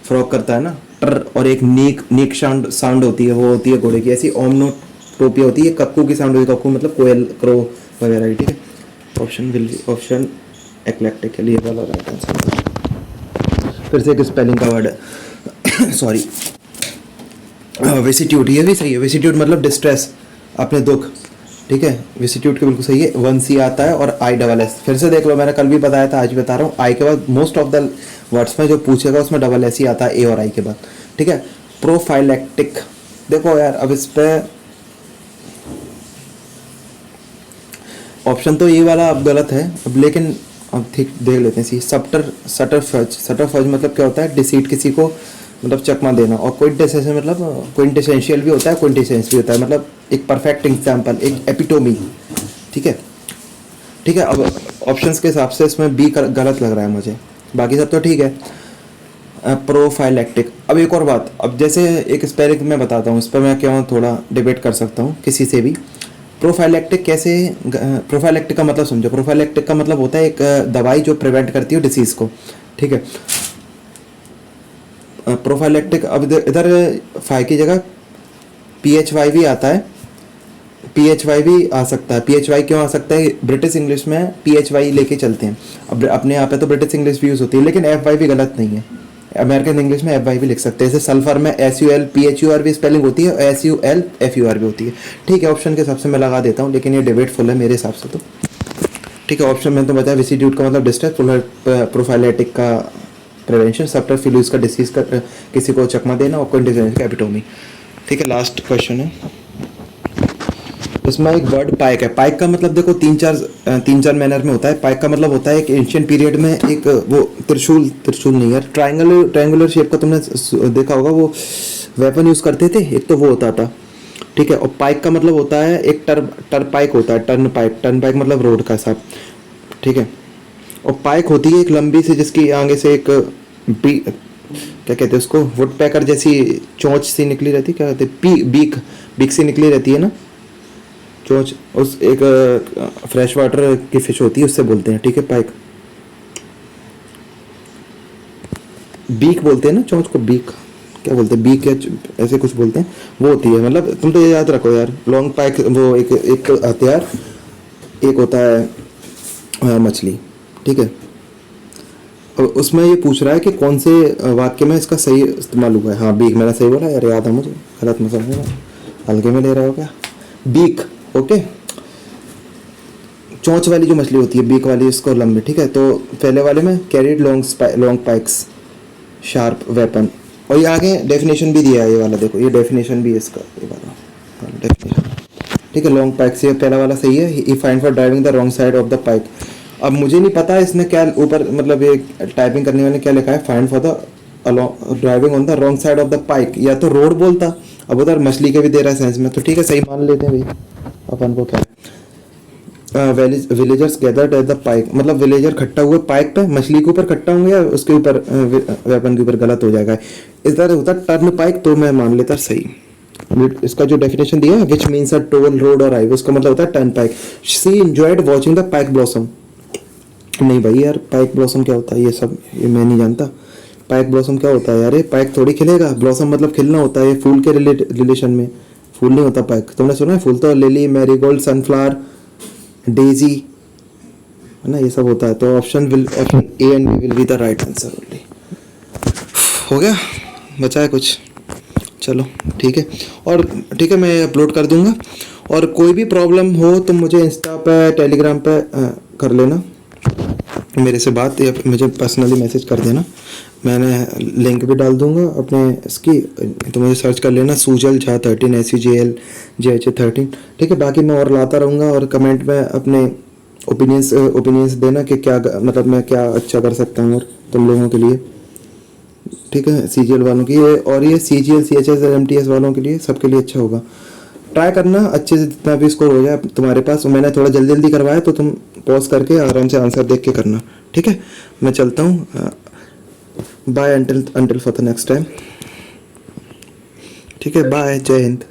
फ्रॉक करता है ना, टर, और एक नीक, नीक साउंड साउंड होती है, वो होती है घोड़े की। ऐसी ओमनोटोपिया होती है, कक्कू की साउंड होती है, कक्कू मतलब कोयल, क्रो वगैरह, ठीक है। ऑप्शन एक्लेक्टिक है, ये वाला राइट आंसर। फिर से एक स्पेलिंग का वर्ड है सॉरी, विसिट्यूट, ये भी सही है। विसिट्यूट मतलब डिस्ट्रेस, अपने दुख, ठीक है। विसिट्यूट के बिल्कुल सही है, 1C आता है और I SS। फिर से देख लो, मैंने कल भी बताया था, आज भी बता रहा हूँ, आई के बाद मोस्ट ऑफ द वर्ड्स में जो पूछेगा उसमें SS ही आता है, A और I के बाद, ठीक है। प्रोफाइलैक्टिक, देखो यार अब इस पे ऑप्शन तो ये वाला अब गलत है, अब लेकिन अब ठीक देख लेते हैं। सी सटरफज, सटरफज मतलब क्या होता है, डिसीट, किसी को मतलब चकमा देना। और क्विंटेसेंशियल मतलब क्विंटेसेंशियल भी होता है, क्विंटेसेंस भी होता है, मतलब एक परफेक्ट एग्जाम्पल, एक एपिटोमी, ठीक है, ठीक है। अब ऑप्शंस के हिसाब से इसमें बी गलत लग रहा है मुझे, बाकी सब तो ठीक है। प्रोफाइलैक्टिक, अब एक और बात, अब जैसे एक स्पेलिंग मैं बताता हूँ, इस पर मैं क्या थोड़ा डिबेट कर सकता हूँ किसी से भी। प्रोफाइलैक्टिक कैसे, प्रोफाइलैक्टिक का मतलब समझो। प्रोफाइलैक्टिक का मतलब होता है एक दवाई जो प्रिवेंट करती है डिसीज को, ठीक है। प्रोफाइलैक्टिक, अब इधर फाई की जगह PHY भी आता है, PHY भी आ सकता है। PHY क्यों आ सकता है, ब्रिटिश इंग्लिश में PHY लेके चलते हैं, अब अपने यहाँ पे तो ब्रिटिश इंग्लिश भी यूज़ होती है, लेकिन FY भी गलत नहीं है, अमेरिकन इंग्लिश में FY भी लिख सकते हैं। जैसे सल्फर में SUL PHUR भी स्पेलिंग होती है, और SUL FUR भी होती है, ठीक है। ऑप्शन के हिसाब से मैं लगा देता हूँ, लेकिन ये डिबेटफुल है मेरे हिसाब से तो, ठीक है। ऑप्शन में तो बताया, विसिट्यूट का मतलब डिस्ट्रेस, प्रोफाइलैटिक का प्रिवेंशन, सब्टरफ्यूज का डिसीज का किसी को चकमा देना, और क्विंटेसेंशियल का एपिटोमी, ठीक है। लास्ट क्वेश्चन है, उसमें एक वर्ड पाइक है। पाइक का मतलब देखो तीन चार मैनर में होता है। पाइक का मतलब होता है एक एंशियंट पीरियड में एक वो त्रिशूल नहीं यार, ट्रायंगुलर शेप का तुमने देखा होगा, वो वेपन यूज करते थे, एक तो वो होता था, ठीक है। और पाइक का मतलब होता है एक टर पाइक होता है, टर्न पाइक मतलब रोड का हिसाब, ठीक है। और पाइक होती है एक लंबी सी, जिसकी आगे से एक क्या कहते हैं उसको, वुड पैकर जैसी चोंच सी निकली रहती, क्या कहते हैं, बीक सी निकली रहती है ना चोंच, उस एक फ्रेश वाटर की फिश होती है, उससे बोलते हैं, ठीक है, पाइक। बीक बोलते हैं ना चोंच को, बीक क्या बोलते हैं, बीक या ऐसे कुछ बोलते हैं, वो होती है। मतलब तुम तो ये याद रखो यार, लॉन्ग पाइक वो एक हथियार, एक होता है मछली, ठीक है। अब उसमें ये पूछ रहा है कि कौन से वाक्य में इसका सही इस्तेमाल हुआ है। हाँ बीक, मैंने सही बोला यार, याद है मुझे, गलत मत समझना, हल्के में ले रहा हो क्या। बीक, ओके, चोंच वाली जो मछली होती है, बीक वाली, इसको लंबी, ठीक है। तो पहले वाले में carried long Pikes sharp weapon, और ये आगे डेफिनेशन भी दिया है, ये वाला देखो, ये डेफिनेशन भी है इसका, ये वाला डेफिनेशन, ठीक है। लॉन्ग पाइक्स, ये पहला वाला सही है। He fine for driving the wrong side of the pike. अब मुझे नहीं पता इसने क्या ऊपर, मतलब ये टाइपिंग करने वाले क्या लिखा है, fine for the driving on the wrong side of the pike, या तो रोड बोलता, अब उधर मछली के भी दे रहा है सेंस में, तो ठीक है, सही मान लेते हैं भाई, अपन को क्या है। विलेजर्स गैदर्ड एट द पाइक, मतलब विलेजर इकट्ठा हुए पाइक पे, मछली के ऊपर इकट्ठा होंगे या उसके ऊपर वेपन के ऊपर, गलत हो जाएगा। इस तरह होता टर्न पाइक, तो मैं मान लेता सही। इसका जो डेफिनेशन दिया है, which means a toll road और हाईवे, उसका मतलब होता है turnpike. She enjoyed watching the pike blossom, नहीं भाई यार, पाइक ब्लॉसम क्या होता है, ये सब ये मैं नहीं जानता, पैक ब्लॉसम क्या होता है यार? ये पैक थोड़ी खिलेगा, ब्लॉसम मतलब खिलना होता है, ये फूल के रिलेशन में। फूल नहीं होता पैक, तुमने सुना है? फूल तो लिली, मैरीगोल्ड, सनफ्लावर, डेजी, है ना, ये सब होता है। तो option A and B will be the right answer only. हो गया, बचा है कुछ? चलो ठीक है, और ठीक है मैं अपलोड कर दूंगा। और कोई भी प्रॉब्लम हो तो मुझे इंस्टा पे, टेलीग्राम पे कर लेना मेरे से बात, या मुझे पर्सनली मैसेज कर देना। मैंने लिंक भी डाल दूंगा अपने इसकी, तो मुझे सर्च कर लेना सुजल झा 13 SUJLJH13। ठीक है, बाकी मैं और लाता रहूँगा, और कमेंट में अपने ओपिनियंस देना कि क्या मतलब मैं क्या अच्छा कर सकता हूँ और तुम लोगों के लिए। ठीक है, CGL वालों की ये, और ये CGL CHS और MTS वालों के लिए, सबके लिए अच्छा होगा। ट्राई करना अच्छे से, जितना भी स्कोर हो जाए तुम्हारे पास। मैंने थोड़ा जल्दी जल्दी करवाया, तो तुम पॉज करके आराम से आंसर देख के करना। ठीक है, मैं चलता हूँ। Bye until for the next time. ठीक है, बाय, जय हिंद।